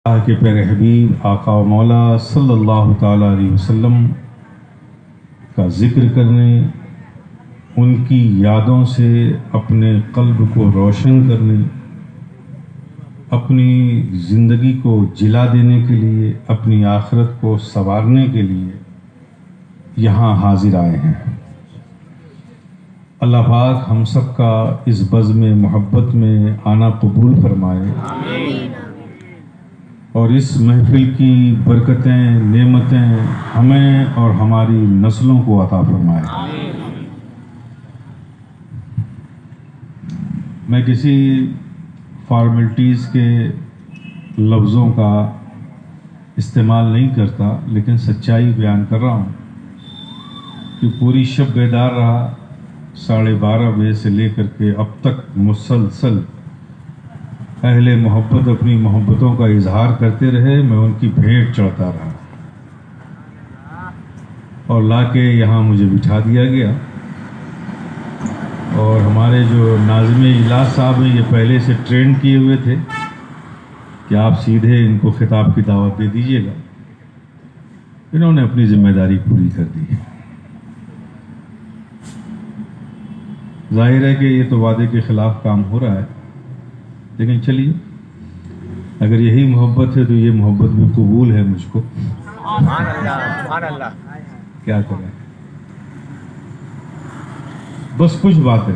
اللہ کے پیارے حبیب آقا و مولا صلی اللہ تعالیٰ علیہ وسلم کا ذکر کرنے، ان کی یادوں سے اپنے قلب کو روشن کرنے، اپنی زندگی کو جلا دینے کے لیے، اپنی آخرت کو سنوارنے کے لیے یہاں حاضر آئے ہیں۔ اللہ پاک ہم سب کا اس بزم محبت میں آنا قبول فرمائے، اور اس محفل کی برکتیں، نعمتیں ہمیں اور ہماری نسلوں کو عطا فرمائے۔ میں کسی فارمیلٹیز کے لفظوں کا استعمال نہیں کرتا، لیکن سچائی بیان کر رہا ہوں کہ پوری شب بیدار رہا، 12:30 بجے سے لے کر کے اب تک مسلسل اہل محبت اپنی محبتوں کا اظہار کرتے رہے، میں ان کی بھیٹ چڑھتا رہا، اور لا کے یہاں مجھے بٹھا دیا گیا۔ اور ہمارے جو ناظم اجلاس صاحب ہیں، یہ پہلے سے ٹرین کیے ہوئے تھے کہ آپ سیدھے ان کو خطاب کی دعوت دے دیجیے گا۔ انہوں نے اپنی ذمہ داری پوری کر دی۔ ظاہر ہے کہ یہ تو وعدے کے خلاف کام ہو رہا ہے، لیکن چلیے، اگر یہی محبت ہے تو یہ محبت بھی قبول ہے مجھ کو۔ سبحان اللہ۔ کیا کریں، بس کچھ باتیں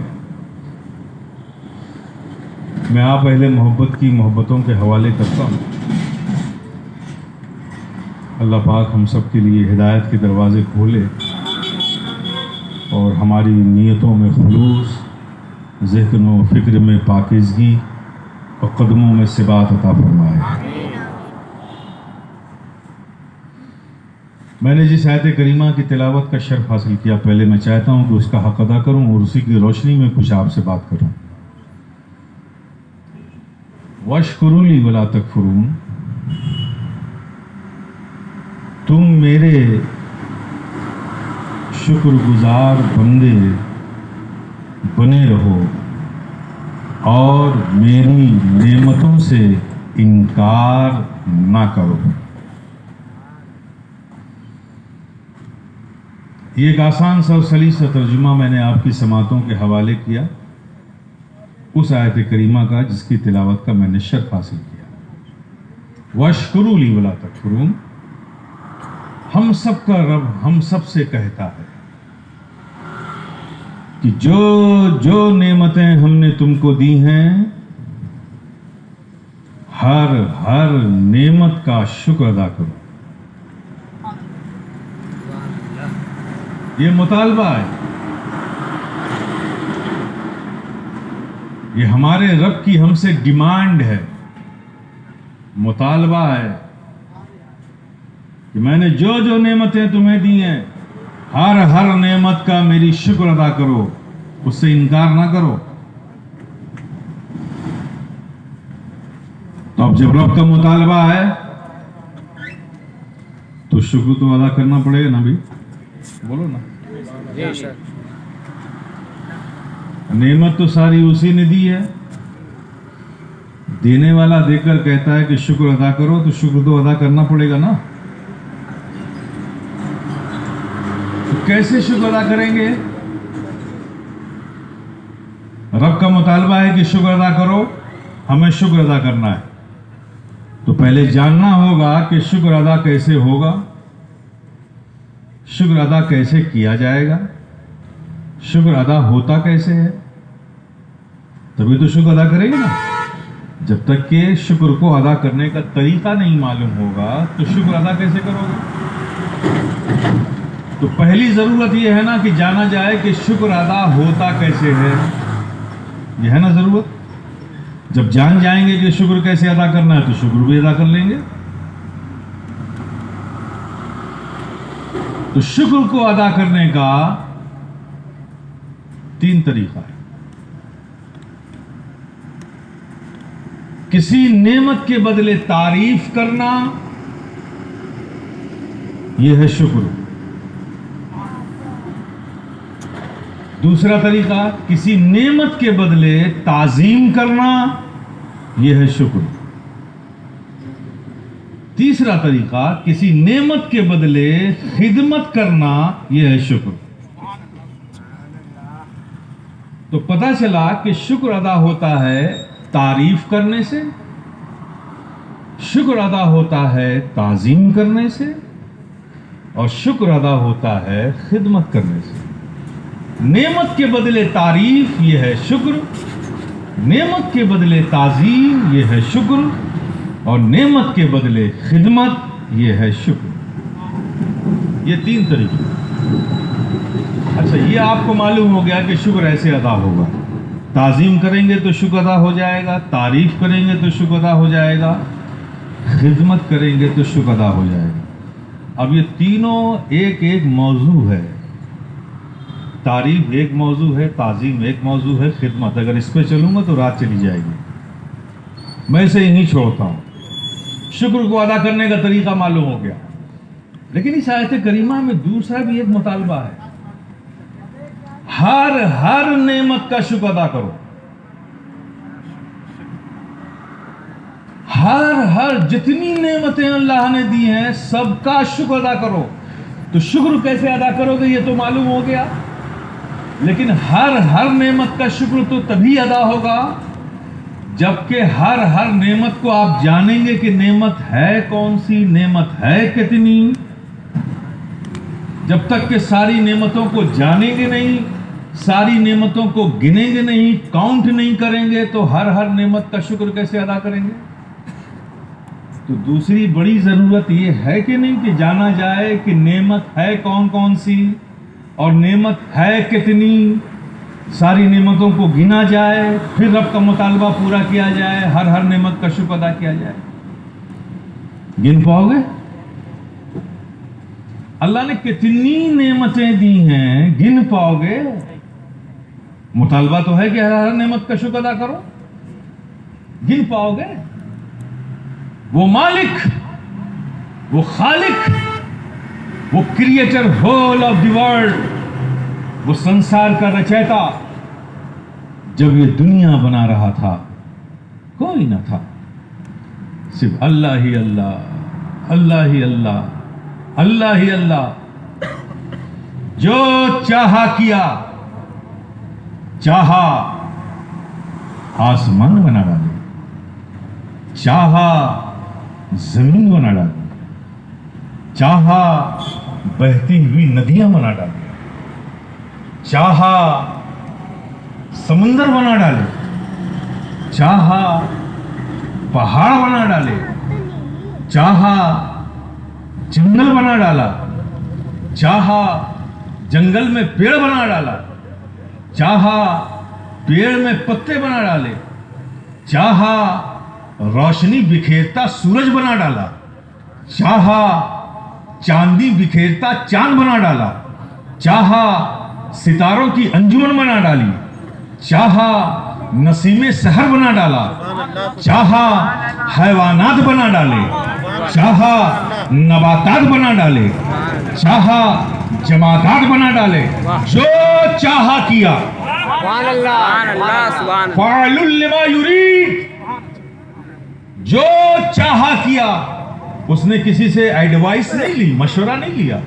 میں آپ اہل محبت کی محبتوں کے حوالے کرتا ہوں۔ اللہ پاک ہم سب کے لیے ہدایت کے دروازے کھولے، اور ہماری نیتوں میں خلوص، ذہن و فکر میں پاکیزگی اور قدموں میں ثبات عطا فرمائے۔ میں نے جس آیت کریمہ کی تلاوت کا شرف حاصل کیا، پہلے میں چاہتا ہوں کہ اس کا حق ادا کروں اور اسی کی روشنی میں کچھ آپ سے بات کروں۔ وَاشْكُرُوا لِي وَلَا تَكْفُرُونَ، تم میرے شکر گزار بندے بنے رہو اور میری نعمتوں سے انکار نہ کرو۔ یہ ایک آسان سا اور سلیس سا ترجمہ میں نے آپ کی سماعتوں کے حوالے کیا اس آیت کریمہ کا جس کی تلاوت کا میں نے شرف حاصل کیا۔ وَاشْكُرُوا لِي وَلَا تَكْفُرُونَ، ہم سب کا رب ہم سب سے کہتا ہے کہ جو نعمتیں ہم نے تم کو دی ہیں، ہر نعمت کا شکر ادا کرو۔ یہ مطالبہ ہے، یہ ہمارے رب کی ہم سے ڈیمانڈ ہے، مطالبہ ہے کہ میں نے جو نعمتیں تمہیں دی ہیں، ہر نعمت کا میری شکر ادا کرو، اس سے انکار نہ کرو۔ تو اب جب رب کا مطالبہ ہے تو شکر تو ادا کرنا پڑے گا نا بھی، بولو نا۔ نعمت تو ساری اسی نے دی ہے، دینے والا دے کر کہتا ہے کہ شکر ادا کرو، تو شکر تو ادا کرنا پڑے گا نا۔ کیسے شکر ادا کریں گے؟ رب کا مطالبہ ہے کہ شکر ادا کرو، ہمیں شکر ادا کرنا ہے، تو پہلے جاننا ہوگا کہ شکر ادا کیسے ہوگا، شکر ادا کیسے کیا جائے گا، شکر ادا ہوتا کیسے ہے، تبھی تو شکر ادا کریں گے نا۔ جب تک کہ شکر کو ادا کرنے کا طریقہ نہیں معلوم ہوگا تو شکر ادا کیسے کرو گے؟ تو پہلی ضرورت یہ ہے نا کہ جانا جائے کہ شکر ادا ہوتا کیسے ہے، یہ ہے نا ضرورت۔ جب جان جائیں گے کہ شکر کیسے ادا کرنا ہے تو شکر بھی ادا کر لیں گے۔ تو شکر کو ادا کرنے کا 3 طریقہ ہے۔ کسی نعمت کے بدلے تعریف کرنا، یہ ہے شکر۔ دوسرا طریقہ، کسی نعمت کے بدلے تعظیم کرنا، یہ ہے شکر۔ تیسرا طریقہ کسی نعمت کے بدلے خدمت کرنا، یہ ہے شکر. تو پتہ چلا کہ شکر ادا ہوتا ہے تعریف کرنے سے، شکر ادا ہوتا ہے تعظیم کرنے سے، اور شکر ادا ہوتا ہے خدمت کرنے سے. نعمت کے بدلے تعریف، یہ ہے شکر. نعمت کے بدلے تعظیم، یہ ہے شکر. اور نعمت کے بدلے خدمت، یہ ہے شکر. یہ 3 طریقے. اچھا، یہ آپ کو معلوم ہو گیا کہ شکر ایسے ادا ہوگا. تعظیم کریں گے تو شکر ادا ہو جائے گا، تعریف کریں گے تو شکر ادا ہو جائے گا، خدمت کریں گے تو شکر ادا ہو جائے گا. اب یہ تینوں ایک موضوع ہے. تعریف ایک موضوع ہے، تعظیم ایک موضوع ہے، خدمت. اگر اس پہ چلوں گا تو رات چلی جائے گی. میں اسے یہیں چھوڑتا ہوں. شکر کو ادا کرنے کا طریقہ معلوم ہو گیا. لیکن اس آیت کریمہ میں دوسرا بھی ایک مطالبہ ہے. ہر نعمت کا شکر ادا کرو. ہر جتنی نعمتیں اللہ نے دی ہیں سب کا شکر ادا کرو. تو شکر کیسے ادا کرو گے یہ تو معلوم ہو گیا. لیکن ہر نعمت کا شکر تو تبھی ادا ہوگا جبکہ ہر نعمت کو آپ جانیں گے کہ نعمت ہے کون سی، نعمت ہے کتنی. جب تک کہ ساری نعمتوں کو جانیں گے نہیں، ساری نعمتوں کو گنیں گے نہیں، کاؤنٹ نہیں کریں گے، تو ہر نعمت کا شکر کیسے ادا کریں گے؟ تو دوسری بڑی ضرورت یہ ہے کہ نہیں کہ جانا جائے کہ نعمت ہے کون سی اور نعمت ہے کتنی. ساری نعمتوں کو گنا جائے، پھر رب کا مطالبہ پورا کیا جائے، ہر نعمت کا شکر ادا کیا جائے. گن پاؤ گے؟ اللہ نے کتنی نعمتیں دی ہیں، گن پاؤ گے؟ مطالبہ تو ہے کہ ہر نعمت کا شکر ادا کرو. گن پاؤ گے؟ وہ مالک، وہ خالق، وہ creator whole of the world, وہ سنسار کا رچیتا، جب یہ دنیا بنا رہا تھا کوئی نہ تھا، صرف اللہ ہی اللہ، اللہ ہی اللہ، اللہ ہی اللہ. جو چاہا کیا، چاہا آسمان بنا ڈالے، چاہا زمین بنا ڈالے، چاہا بہتی ہوئی ندیاں بنا ڈالے، چاہا سمندر بنا ڈالے، چاہا پہاڑ بنا ڈالے، چاہا جنگل بنا ڈالا، چاہا جنگل میں پیڑ بنا ڈالا، چاہا پیڑ میں پتے بنا ڈالے، چاہا روشنی بکھیرتا سورج بنا ڈالا، چاہا چاندی بکھیرتا چاند بنا ڈالا، چاہا ستاروں کی انجمن بنا ڈالی، چاہا نسیم سحر بنا ڈالا، چاہا حیوانات بنا ڈالے، چاہا نباتات بنا ڈالے، چاہا جمادات بنا ڈالے. جو چاہا کیا، فاعل لما یرید، جو چاہا کیا. اس نے کسی سے ایڈوائس نہیں لی، مشورہ نہیں لیا.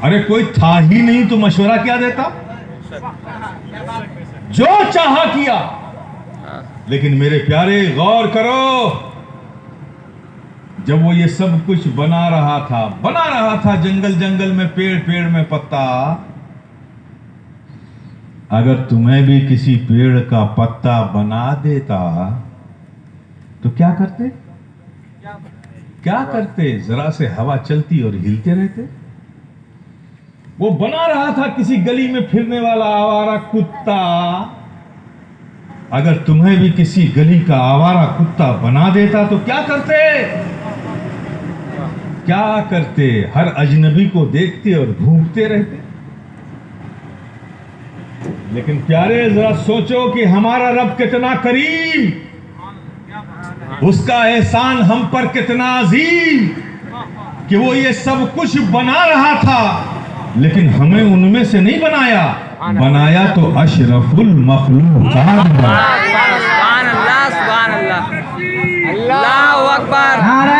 ارے کوئی تھا ہی نہیں تو مشورہ کیا دیتا؟ جو چاہا کیا. لیکن میرے پیارے غور کرو، جب وہ یہ سب کچھ بنا رہا تھا جنگل میں، پیڑ میں پتا. اگر تمہیں بھی کسی پیڑ کا پتا بنا دیتا تو کیا کرتے؟ ذرا سے ہوا چلتی اور ہلتے رہتے. وہ بنا رہا تھا کسی گلی میں پھرنے والا آوارہ کتا. اگر تمہیں بھی کسی گلی کا آوارہ کتا بنا دیتا تو کیا کرتے؟ ہر اجنبی کو دیکھتے اور بھونکتے رہتے. لیکن پیارے ذرا سوچو کہ ہمارا رب کتنا کریم، اس کا احسان ہم پر کتنا عظیم کہ وہ یہ سب کچھ بنا رہا تھا لیکن ہمیں ان میں سے نہیں بنایا تو اشرف المخلوقات. سبحان اللہ، سبحان اللہ، اللہ اکبر. نعرہ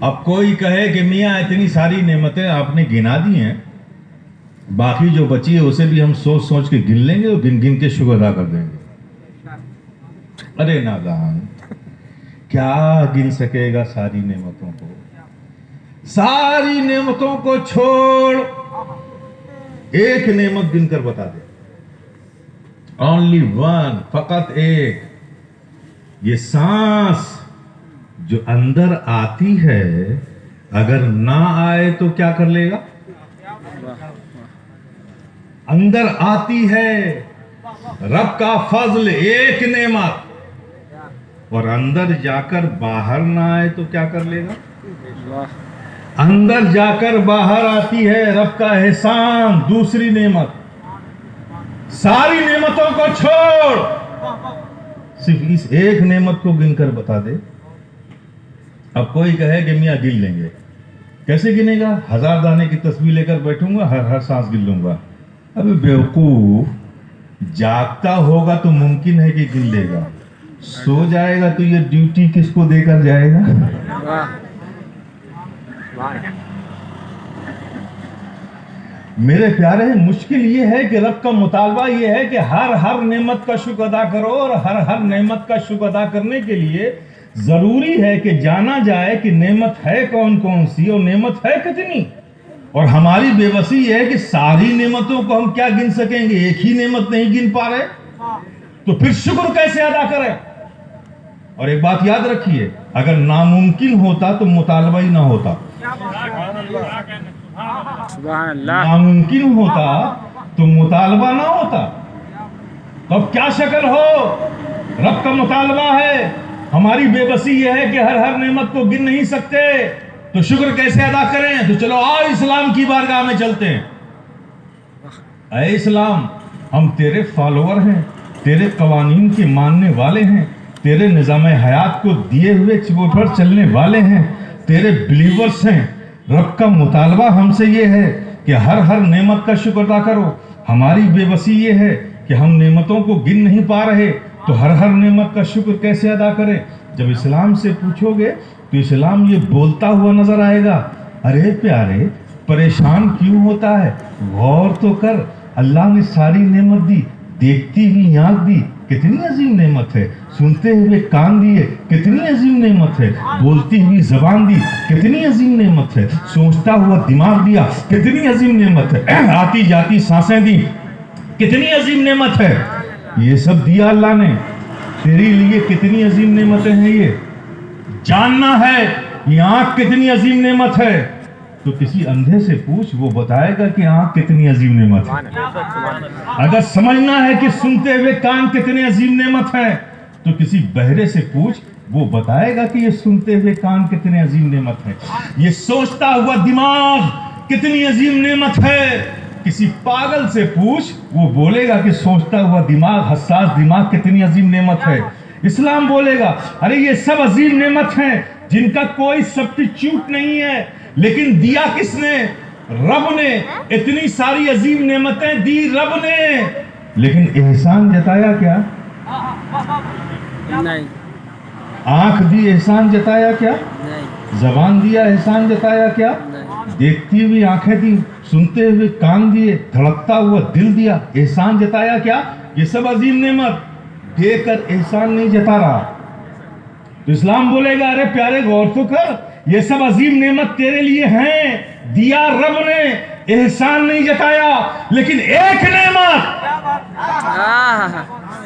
اب کوئی کہے کہ میاں اتنی ساری نعمتیں آپ نے گنا دی ہیں، باقی جو بچی ہے اسے بھی ہم سوچ سوچ کے گن لیں گے اور گن گن کے شکر ادا کر دیں گے۔ ارے نادان، کیا گن سکے گا ساری نعمتوں کو؟ ساری نعمتوں کو چھوڑ، ایک نعمت گن کر بتا دے، اونلی ون، فقط ایک۔ یہ سانس جو اندر آتی ہے، اگر نہ آئے تو کیا کر لے گا؟ اندر آتی ہے، رب کا فضل ایک نعمت، اور اندر جا کر باہر نہ آئے تو کیا کر لے گا؟ اندر جا کر باہر آتی ہے رب کا احسان، دوسری نعمت۔ ساری نعمتوں کو چھوڑ، صرف اس ایک نعمت کو گن کر بتا دے۔ اب کوئی کہے کہ میاں گن لیں گے، کیسے گنے گا؟ 1000 دانے کی تسبیح لے کر بیٹھوں گا، ہر سانس گن لوں گا۔ ابھی بیوقوف، جاگتا ہوگا تو ممکن ہے کہ گن لے گا، سو جائے گا تو یہ ڈیوٹی کس کو دے کر جائے گا؟ میرے پیارے، مشکل یہ ہے کہ رب کا مطالبہ یہ ہے کہ ہر نعمت کا شکر ادا کرو، اور ہر نعمت کا شکر ادا کرنے کے لیے ضروری ہے کہ جانا جائے کہ نعمت ہے کون کون سی اور نعمت ہے کتنی۔ اور ہماری بے بسی یہ ہے کہ ساری نعمتوں کو ہم کیا گن سکیں گے، ایک ہی نعمت نہیں گن پا رہے، تو پھر شکر کیسے ادا کریں؟ اور ایک بات یاد رکھیے، اگر ناممکن ہوتا تو مطالبہ ہی نہ ہوتا، ناممکن ہوتا تو مطالبہ نہ ہوتا، تو اب کیا شکل ہو؟ رب کا مطالبہ ہے، ہماری بے بسی یہ ہے کہ ہر نعمت کو گن نہیں سکتے، تو شکر کیسے ادا کریں؟ تو چلو آؤ اسلام کی بارگاہ میں چلتے ہیں۔ اے اسلام، ہم تیرے فالوور ہیں، تیرے قوانین کے ماننے والے ہیں، تیرے نظام حیات کو دیے ہوئے پر چلنے والے ہیں، تیرے بلیورز ہیں۔ رب کا مطالبہ ہم سے یہ ہے کہ ہر نعمت کا شکر ادا کرو۔ ہماری بے بسی یہ ہے کہ ہم نعمتوں کو گن نہیں پا رہے، تو ہر نعمت کا شکر کیسے ادا کریں؟ جب اسلام سے پوچھو گے تو اسلام یہ بولتا ہوا نظر آئے گا، ارے پیارے، پریشان کیوں ہوتا ہے؟ غور تو کر، اللہ نے ساری نعمت دی، دیکھتی ہوئی آنکھ دی، کتنی عظیم نعمت ہے، سنتے ہوئے کان دیے، کتنی عظیم نعمت ہے، بولتی ہوئی زبان دی، کتنی عظیم نعمت ہے، سوچتا ہوا دماغ دیا، کتنی عظیم نعمت ہے، آتی جاتی سانسیں دی، کتنی عظیم نعمت ہے۔ یہ سب دیا اللہ نے، تیرے لیے کتنی عظیم نعمتیں ہیں، یہ جاننا ہے۔ یہ آنکھ کتنی عظیم نعمت ہے، تو کسی اندھے سے پوچھ، وہ بتائے گا کہ آنکھ کتنی عظیم نعمت ہے۔ اگر سمجھنا ہے کہ سنتے ہوئے کان کتنے عظیم نعمت ہے، تو کسی بہرے سے پوچھ، وہ بتائے گا کہ یہ سنتے ہوئے کان کتنے عظیم نعمت ہے۔ یہ سوچتا ہوا دماغ کتنی عظیم نعمت ہے، کسی پاگل سے پوچھ، وہ بولے گا کہ سوچتا ہوا دماغ، حساس دماغ کتنی عظیم نعمت ہے۔ اسلام بولے گا، ارے یہ سب عظیم نعمت ہیں جن کا کوئی سبسٹیچیوٹ نہیں ہے، لیکن دیا کس نے؟ رب نے۔ اتنی ساری عظیم نعمتیں دی رب نے، لیکن احسان جتایا کیا؟ نہیں، آنکھ دی، احسان جتایا کیا؟ نہیں، زبان دیا، احسان جتایا کیا؟ دیکھتی ہوئی آنکھیں دی، سنتے ہوئے کان دیے، دھڑکتا ہوا دل دیا، احسان جتایا کیا؟ یہ سب عظیم نعمت دے کر احسان نہیں جتا رہا، تو اسلام بولے گا، ارے پیارے غور تو کر، یہ سب عظیم نعمت تیرے لیے ہیں، دیا رب نے، احسان نہیں جتایا، لیکن ایک نعمت،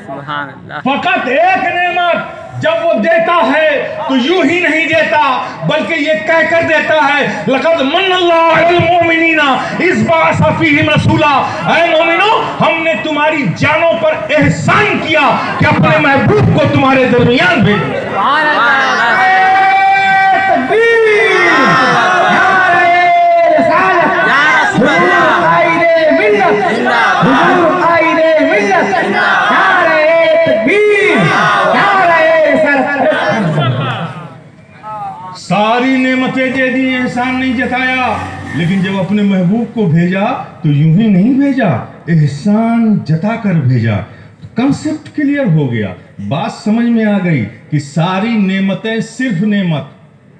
سبحان اللہ، فقط ایک نعمت جب وہ دیتا ہے تو یوں ہی نہیں دیتا، بلکہ یہ کہہ کر دیتا ہے، لقد من اللہ علی المؤمنین اذ بعث فیہم رسولا، اے مومنو، ہم نے تمہاری جانوں پر احسان کیا کہ اپنے محبوب کو تمہارے درمیان بھیجا۔ سبحان اللہ، ساری نعمتیں دے دی، احسان نہیں جتایا، لیکن جب اپنے محبوب کو بھیجا تو یوں ہی نہیں بھیجا، احسان جتا کر بھیجا۔ کنسپٹ کلیئر ہو گیا، بات سمجھ میں آ گئی کہ ساری نعمتیں صرف نعمت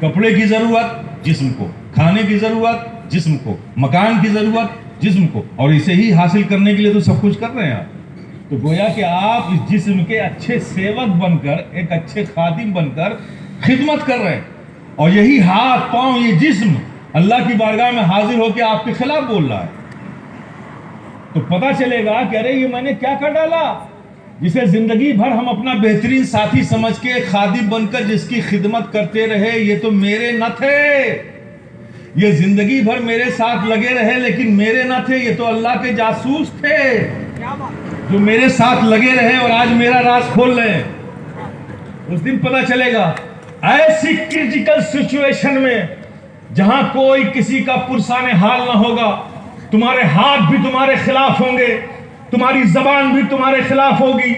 کپڑے کی ضرورت جسم کو، کھانے کی ضرورت جسم کو، مکان کی ضرورت جسم کو، اور اسے ہی حاصل کرنے کے لیے تو سب کچھ کر رہے ہیں آپ. تو گویا کہ آپ اس جسم کے اچھے سیوک بن کر، ایک اچھے خادم بن کر خدمت کر رہے ہیں، اور یہی ہاتھ پاؤں، یہ جسم اللہ کی بارگاہ میں حاضر ہو کے آپ کے خلاف بول رہا ہے. تو پتہ چلے گا کہ ارے یہ میں نے کیا کر ڈالا، جسے زندگی بھر ہم اپنا بہترین ساتھی سمجھ کے خادم بن کر جس کی خدمت کرتے رہے، یہ تو میرے نہ تھے، یہ زندگی بھر میرے ساتھ لگے رہے لیکن میرے نہ تھے، یہ تو اللہ کے جاسوس تھے جو میرے ساتھ لگے رہے اور آج میرا راز کھول رہے ہیں. اس دن پتہ چلے گا ایسی کرٹیکل سچویشن میں جہاں کوئی کسی کا پرسان حال نہ ہوگا، تمہارے ہاتھ بھی تمہارے خلاف ہوں گے، تمہاری زبان بھی تمہارے خلاف ہوگی،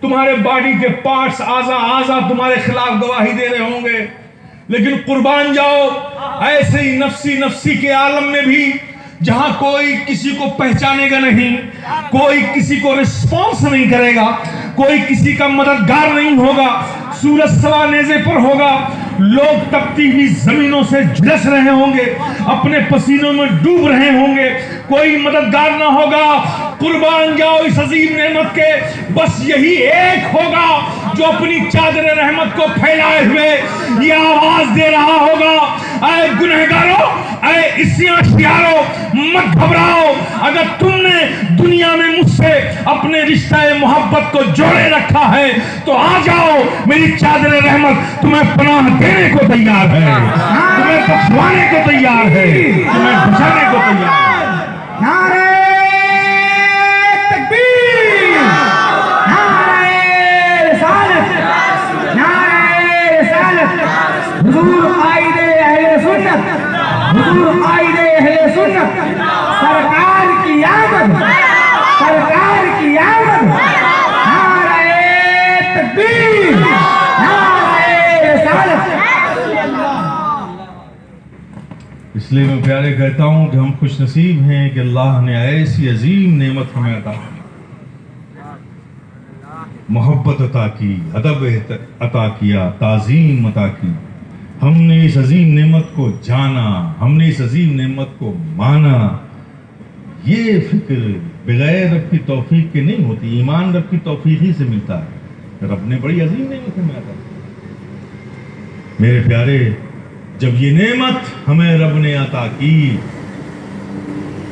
تمہارے باڈی کے پارٹس اعضاء تمہارے خلاف گواہی دے رہے ہوں گے، لیکن قربان جاؤ ایسے ہی نفسی کے عالم میں بھی جہاں کوئی کسی کو پہچانے گا نہیں، کوئی کسی کو رسپانس نہیں کرے گا، کوئی کسی کا مددگار نہیں ہوگا، سورج سوا نیزے پر ہوگا، لوگ تپتی ہوئی زمینوں سے جھلس رہے ہوں گے، اپنے پسینوں میں ڈوب رہے ہوں گے، کوئی مددگار نہ ہوگا، قربان جاؤ اس عظیم نعمت کے، بس یہی ایک ہوگا جو اپنی چادر رحمت کو پھیلائے ہوئے یہ آواز دے رہا ہوگا، اے گنہگارو، اے عصیاں مت گھبراؤ، اگر تم نے دنیا میں مجھ سے اپنے رشتہ محبت کو جوڑے رکھا ہے تو آ جاؤ، میری چادر رحمت تمہیں پناہ دینے کو تیار ہے، تمہیں بخشوانے کو تیار ہے، تمہیں بچانے کو تیار ہے. نعرہ تکبیر، نعرہ رسالت، نعرہ رسالت، حضور قائد اہل سنت، حضور قائد اہل سنت، سرکار کی آمد، سرکار کی آمد، نعرہ تکبیر، نعرہ رسالت. اس لیے میں پیارے کہتا ہوں کہ ہم خوش نصیب ہیں کہ اللہ نے ایسی عظیم نعمت ہمیں عطا کی، محبت عطا کی، ادب عطا کیا، تعظیم عطا کی. ہم نے اس عظیم نعمت کو جانا، ہم نے اس عظیم نعمت کو مانا. یہ فکر بغیر رب کی توفیق کے نہیں ہوتی، ایمان رب کی توفیق ہی سے ملتا ہے. رب نے بڑی عظیم نعمت ہمیں عطا کی. میرے پیارے، جب یہ نعمت ہمیں رب نے عطا کی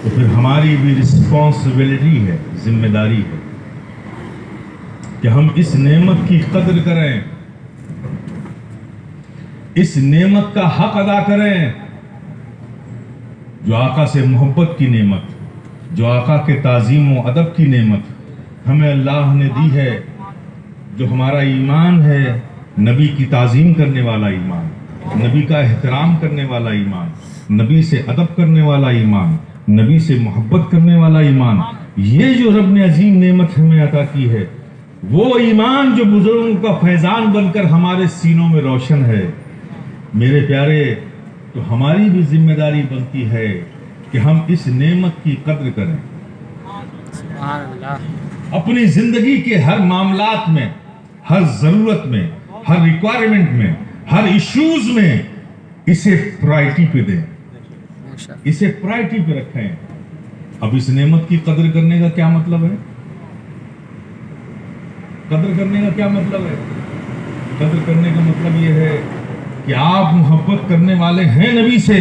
تو پھر ہماری بھی رسپانسبلٹی ہے، ذمہ داری ہے کہ ہم اس نعمت کی قدر کریں، اس نعمت کا حق ادا کریں جو آقا سے محبت کی نعمت، جو آقا کے تعظیم و ادب کی نعمت ہمیں اللہ نے دی ہے، جو ہمارا ایمان ہے، نبی کی تعظیم کرنے والا ایمان، نبی کا احترام کرنے والا ایمان، نبی سے ادب کرنے والا ایمان، نبی سے محبت کرنے والا ایمان. یہ جو رب نے عظیم نعمت ہمیں عطا کی ہے، وہ ایمان جو بزرگوں کا فیضان بن کر ہمارے سینوں میں روشن ہے. میرے پیارے، تو ہماری بھی ذمہ داری بنتی ہے کہ ہم اس نعمت کی قدر کریں، سبحان اللہ. اپنی زندگی کے ہر معاملات میں، ہر ضرورت میں، ہر ریکوائرمنٹ میں، ہر ایشوز میں اسے پرائرٹی پہ دیں، اسے پرائرٹی پہ رکھیں. اب اس نعمت کی قدر کرنے کا کیا مطلب ہے؟ قدر کرنے کا کیا مطلب ہے؟ قدر کرنے کا مطلب یہ ہے کہ آپ محبت کرنے والے ہیں نبی سے،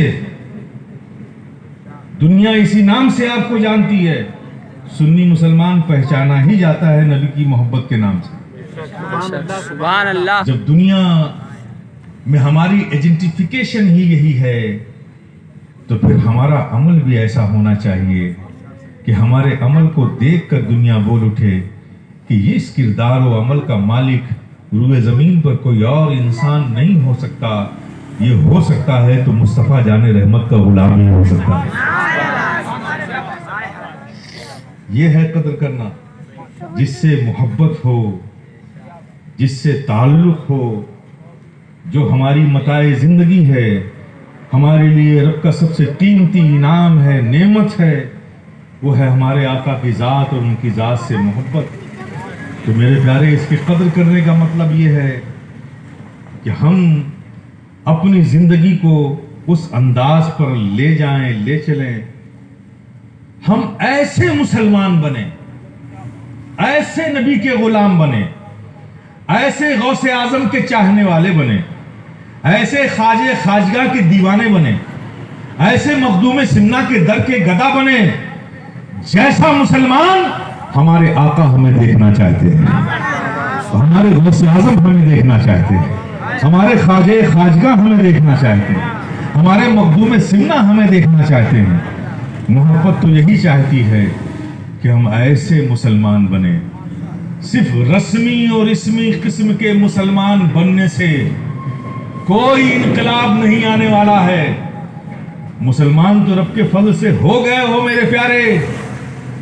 دنیا اسی نام سے آپ کو جانتی ہے. سنی مسلمان پہچانا ہی جاتا ہے نبی کی محبت کے نام سے. سبحان اللہ. جب دنیا میں ہماری ایجنٹیفیکیشن ہی یہی ہے تو پھر ہمارا عمل بھی ایسا ہونا چاہیے کہ ہمارے عمل کو دیکھ کر دنیا بول اٹھے کہ یہ اس کردار و عمل کا مالک روئے زمین پر کوئی اور انسان نہیں ہو سکتا، یہ ہو سکتا ہے تو مصطفیٰ جان رحمت کا غلام ہی ہو سکتا ہے. یہ ہے قدر کرنا، جس سے محبت ہو، جس سے تعلق ہو، جو ہماری متاع زندگی ہے، ہمارے لیے رب کا سب سے قیمتی انعام ہے، نعمت ہے، وہ ہے ہمارے آقا کی ذات اور ان کی ذات سے محبت. تو میرے پیارے، اس کی قدر کرنے کا مطلب یہ ہے کہ ہم اپنی زندگی کو اس انداز پر لے جائیں، لے چلیں، ہم ایسے مسلمان بنے، ایسے نبی کے غلام بنے، ایسے غوث اعظم کے چاہنے والے بنے، ایسے خواجہ خواجگاہ کے دیوانے بنے، ایسے مخدوم سمنا کے در کے گدا بنے، جیسا مسلمان ہمارے آقا ہمیں دیکھنا چاہتے ہیں، ہمارے غوث اعظم ہمیں دیکھنا چاہتے ہیں، ہمارے خواجہ خواجگاہ ہمیں دیکھنا چاہتے ہیں، ہمارے مخدوم سمنا ہمیں دیکھنا چاہتے ہیں۔ محبت تو یہی چاہتی ہے کہ ہم ایسے مسلمان بنیں۔ صرف رسمی اور اسمی قسم کے مسلمان بننے سے کوئی انقلاب نہیں آنے والا ہے۔ مسلمان تو رب کے فضل سے ہو گئے ہو میرے پیارے،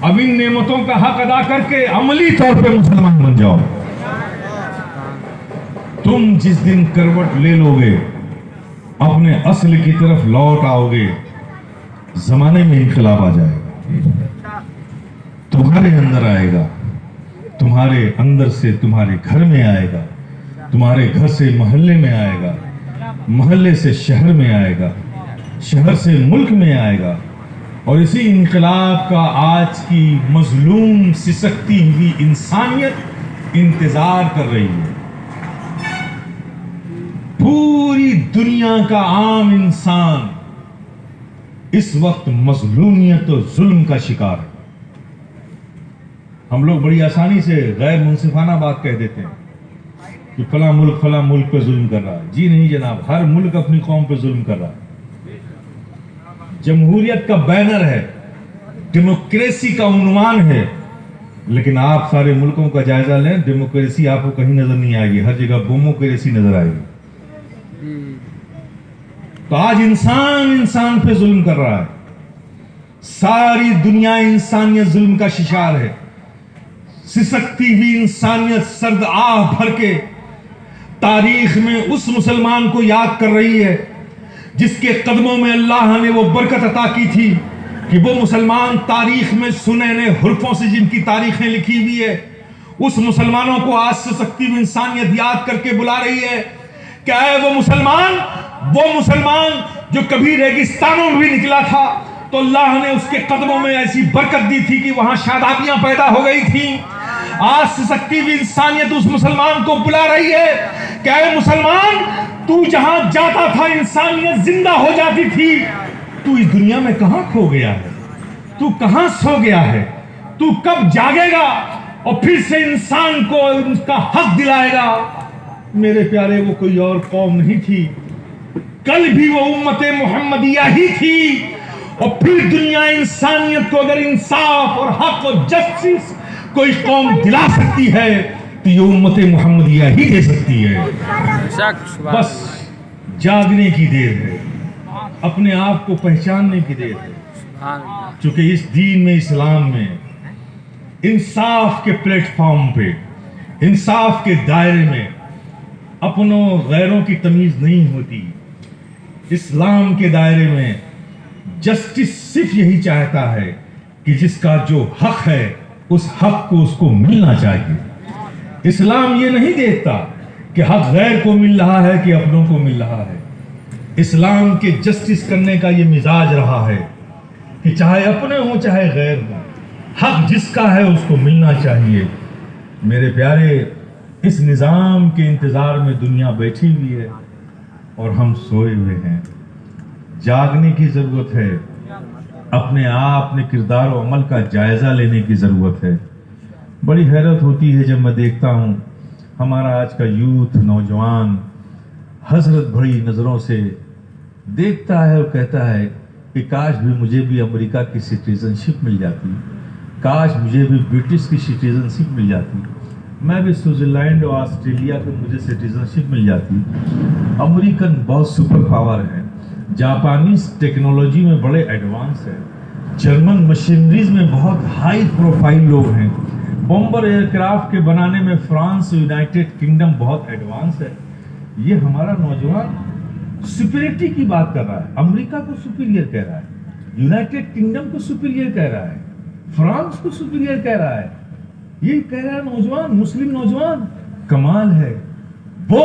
اب ان نعمتوں کا حق ادا کر کے عملی طور پہ مسلمان بن جاؤ۔ تم جس دن کروٹ لے لو گے، اپنے اصل کی طرف لوٹ آؤ گے، زمانے میں انقلاب آ جائے گا، تمہارے اندر آئے گا، تمہارے اندر سے تمہارے گھر میں آئے گا، تمہارے گھر سے محلے میں آئے گا، محلے سے شہر میں آئے گا، شہر سے ملک میں آئے گا، اور اسی انقلاب کا آج کی مظلوم سسکتی ہوئی انسانیت انتظار کر رہی ہے۔ پوری دنیا کا عام انسان اس وقت مظلومیت اور ظلم کا شکار ہے۔ ہم لوگ بڑی آسانی سے غیر منصفانہ بات کہہ دیتے ہیں کہ فلاں ملک پہ ظلم کر رہا ہے۔ جی نہیں جناب، ہر ملک اپنی قوم پہ ظلم کر رہا ہے۔ جمہوریت کا بینر ہے، ڈیموکریسی کا عنوان ہے، لیکن آپ سارے ملکوں کا جائزہ لیں، ڈیموکریسی آپ کو کہیں نظر نہیں آئے گی، ہر جگہ بوموکریسی نظر آئے گی۔ تو آج انسان پہ ظلم کر رہا ہے، ساری دنیا انسانیت ظلم کا شکار ہے۔ سسکتی ہوئی انسانیت سرد آہ بھر کے تاریخ میں اس مسلمان کو یاد کر رہی ہے جس کے قدموں میں اللہ نے وہ برکت عطا کی تھی کہ وہ مسلمان تاریخ میں سنہرے حرفوں سے جن کی تاریخیں لکھی ہوئی ہے، اس مسلمانوں کو آج سسکتی ہوئی انسانیت یاد کر کے بلا رہی ہے کہ اے وہ مسلمان جو کبھی ریگستانوں میں بھی نکلا تھا تو اللہ نے اس کے قدموں میں ایسی برکت دی تھی کہ وہاں شادابیاں پیدا ہو گئی تھیں۔ آج سسکتی ہوئی انسانیت اس مسلمان کو بلا رہی ہے کہ اے مسلمان، تو جہاں جاتا تھا انسانیت زندہ ہو جاتی تھی، تو اس دنیا میں کہاں کھو گیا ہے؟ تو کہاں سو گیا ہے؟ تو کب جاگے گا اور پھر سے انسان کو ان کا حق دلائے گا؟ میرے پیارے، وہ کوئی اور قوم نہیں تھی، کل بھی وہ امت محمدیہ ہی تھی، اور پھر دنیا انسانیت کو اگر انصاف اور حق اور جسٹس کوئی قوم دلا سکتی ہے تو یہ امت محمدیہ ہی دے سکتی ہے۔ بس جاگنے کی دیر ہے، اپنے آپ کو پہچاننے کی دیر ہے، چونکہ اس دین میں، اسلام میں انصاف کے پلیٹ فارم پہ، انصاف کے دائرے میں اپنوں غیروں کی تمیز نہیں ہوتی۔ اسلام کے دائرے میں جسٹس صرف یہی چاہتا ہے کہ جس کا جو حق ہے اس حق کو اس کو ملنا چاہیے۔ اسلام یہ نہیں دیکھتا کہ حق غیر کو مل رہا ہے کہ اپنوں کو مل رہا ہے۔ اسلام کے جسٹس کرنے کا یہ مزاج رہا ہے کہ چاہے اپنے ہوں چاہے غیر ہوں، حق جس کا ہے اس کو ملنا چاہیے۔ میرے پیارے، اس نظام کے انتظار میں دنیا بیٹھی ہوئی ہے اور ہم سوئے ہوئے ہیں۔ جاگنے کی ضرورت ہے، اپنے آپ اپنے کردار و عمل کا جائزہ لینے کی ضرورت ہے۔ بڑی حیرت ہوتی ہے جب میں دیکھتا ہوں ہمارا آج کا یوتھ، نوجوان حسرت بھری نظروں سے دیکھتا ہے اور کہتا ہے کہ کاش بھی مجھے بھی امریکہ کی سٹیزن شپ مل جاتی، کاش مجھے بھی برٹش کی سٹیزن شپ مل جاتی، میں بھی سوئٹزرلینڈ اور آسٹریلیا کو مجھے سٹیزن شپ مل جاتی۔ امریکن بہت سپر پاور ہے، جاپانیز ٹیکنالوجی میں بڑے ایڈوانس ہیں، جرمن مشینریز میں بہت ہائی پروفائل لوگ ہیں، بمبر ایئر کرافٹ کے بنانے میں فرانس اور یونائٹڈ کنگڈم بہت ایڈوانس ہے۔ یہ ہمارا نوجوان سپیریٹی کی بات کر رہا ہے، امریکہ کو سپیریئر کہہ رہا ہے، یونائٹڈ کنگڈم کو سپیریئر کہہ رہا ہے، فرانس کو سپیریئر کہہ رہا ہے۔ یہ کہہ رہا ہے نوجوان، مسلم نوجوان۔ کمال ہے، وہ